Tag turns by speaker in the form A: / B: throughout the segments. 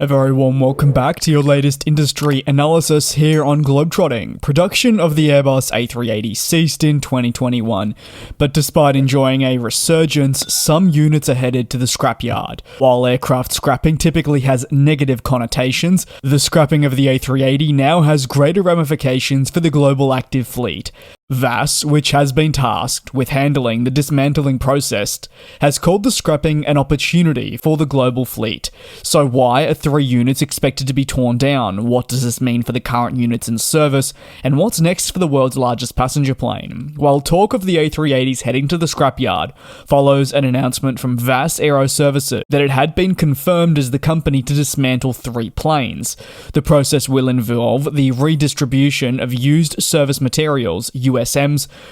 A: A very warm welcome back to your latest industry analysis here on GlobeTrotting. Production of the Airbus A380s ceased in 2021, but despite enjoying a resurgence, some units are headed to the scrapyard. While aircraft scrapping typically has negative connotations, the scrapping of the A380 now has greater ramifications for the global active fleet. VAS, which has been tasked with handling the dismantling process, has called the scrapping an opportunity for the global fleet. So why are 3 units expected to be torn down? What does this mean for the current units in service? And what's next for the world's largest passenger plane? While talk of the A380s heading to the scrapyard follows an announcement from VAS Aero Services that it had been confirmed as the company to dismantle 3 planes. The process will involve the redistribution of used service materials, USMs,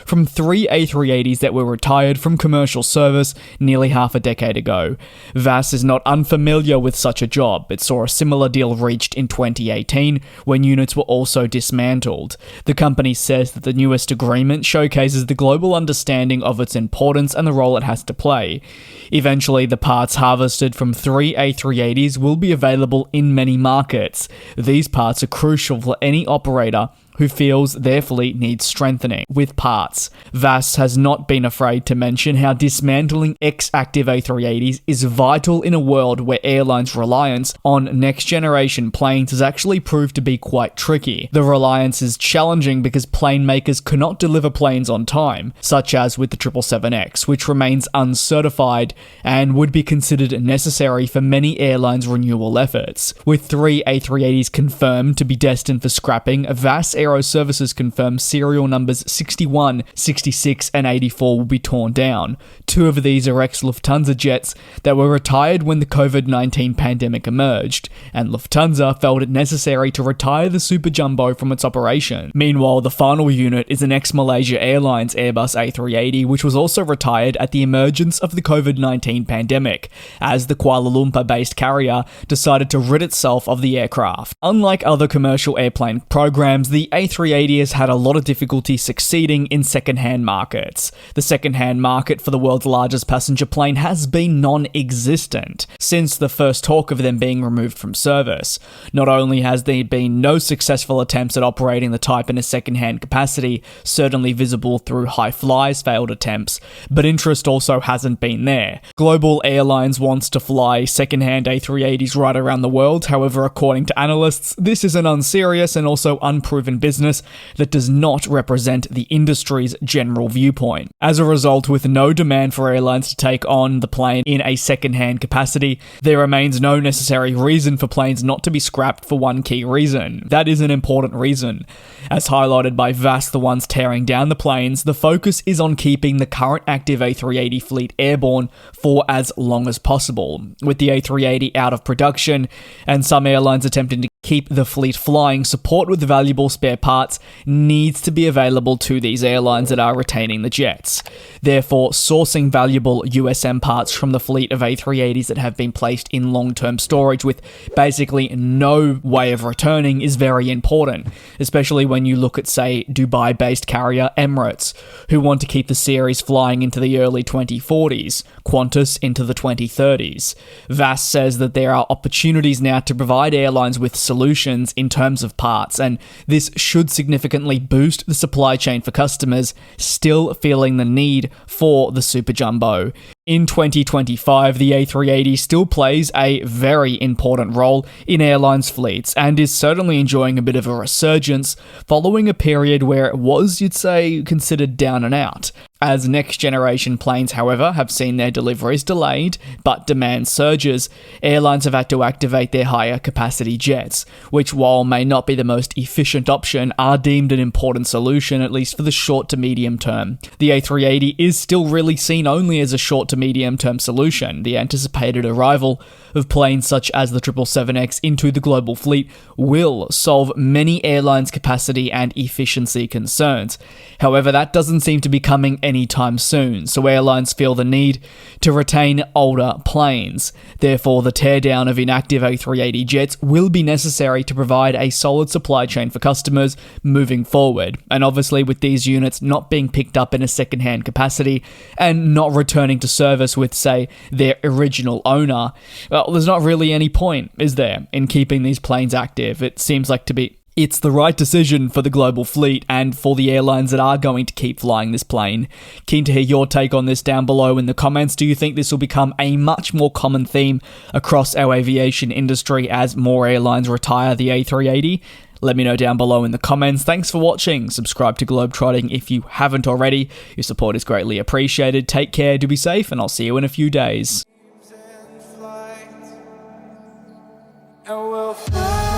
A: from 3 A380s that were retired from commercial service nearly half a decade ago. VAS is not unfamiliar with such a job. It saw a similar deal reached in 2018 when units were also dismantled. The company says that the newest agreement showcases the global understanding of its importance and the role it has to play. Eventually, the parts harvested from 3 A380s will be available in many markets. These parts are crucial for any operator who feels their fleet needs strengthening with parts. VAS has not been afraid to mention how dismantling ex-active A380s is vital in a world where airlines' reliance on next-generation planes has actually proved to be quite tricky. The reliance is challenging because plane makers cannot deliver planes on time, such as with the 777X, which remains uncertified and would be considered necessary for many airlines' renewal efforts. With 3 A380s confirmed to be destined for scrapping, VAS Aero Services confirmed serial numbers 61, 66, and 84 will be torn down. 2 of these are ex-Lufthansa jets that were retired when the COVID-19 pandemic emerged, and Lufthansa felt it necessary to retire the Super Jumbo from its operation. Meanwhile, the final unit is an ex-Malaysia Airlines Airbus A380, which was also retired at the emergence of the COVID-19 pandemic, as the Kuala Lumpur-based carrier decided to rid itself of the aircraft. Unlike other commercial airplane programs, the A380 has had a lot of difficulty succeeding in second-hand markets. The second-hand market for the world's largest passenger plane has been non-existent since the first talk of them being removed from service. Not only has there been no successful attempts at operating the type in a second-hand capacity, certainly visible through High Fly's failed attempts, but interest also hasn't been there. Global Airlines wants to fly second-hand A380s right around the world. However, according to analysts, this is an unserious and also unproven business that does not represent the industry's general viewpoint. As a result, with no demand for airlines to take on the plane in a second-hand capacity, there remains no necessary reason for planes not to be scrapped for one key reason. That is an important reason. As highlighted by VAS, the ones tearing down the planes, the focus is on keeping the current active A380 fleet airborne for as long as possible. With the A380 out of production and some airlines attempting to keep the fleet flying, support with valuable spare parts needs to be available to these airlines that are retaining the jets. Therefore, sourcing valuable USM parts from the fleet of A380s that have been placed in long-term storage with basically no way of returning is very important, especially when you look at, say, Dubai-based carrier Emirates, who want to keep the series flying into the early 2040s, Qantas into the 2030s. VAS says that there are opportunities now to provide airlines with solutions in terms of parts, and this should significantly boost the supply chain for customers still feeling the need for the Super Jumbo. In 2025, the A380 still plays a very important role in airlines' fleets and is certainly enjoying a bit of a resurgence following a period where it was, you'd say, considered down and out. As next-generation planes, however, have seen their deliveries delayed, but demand surges, airlines have had to activate their higher-capacity jets, which, while may not be the most efficient option, are deemed an important solution, at least for the short to medium term. The A380 is still really seen only as a short to medium-term solution. The anticipated arrival of planes such as the 777X into the global fleet will solve many airlines' capacity and efficiency concerns. However, that doesn't seem to be coming anytime soon, so airlines feel the need to retain older planes. Therefore, the teardown of inactive A380 jets will be necessary to provide a solid supply chain for customers moving forward. And obviously, with these units not being picked up in a second-hand capacity and not returning to service service with, say, their original owner, well, there's not really any point, is there, in keeping these planes active? It seems like it's the right decision for the global fleet and for the airlines that are going to keep flying this plane. Keen to hear your take on this down below in the comments. Do you think this will become a much more common theme across our aviation industry as more airlines retire the A380? Let me know down below in the comments. Thanks for watching. Subscribe to GlobeTrotting if you haven't already. Your support is greatly appreciated. Take care, do be safe, and I'll see you in a few days.
B: And we'll fly.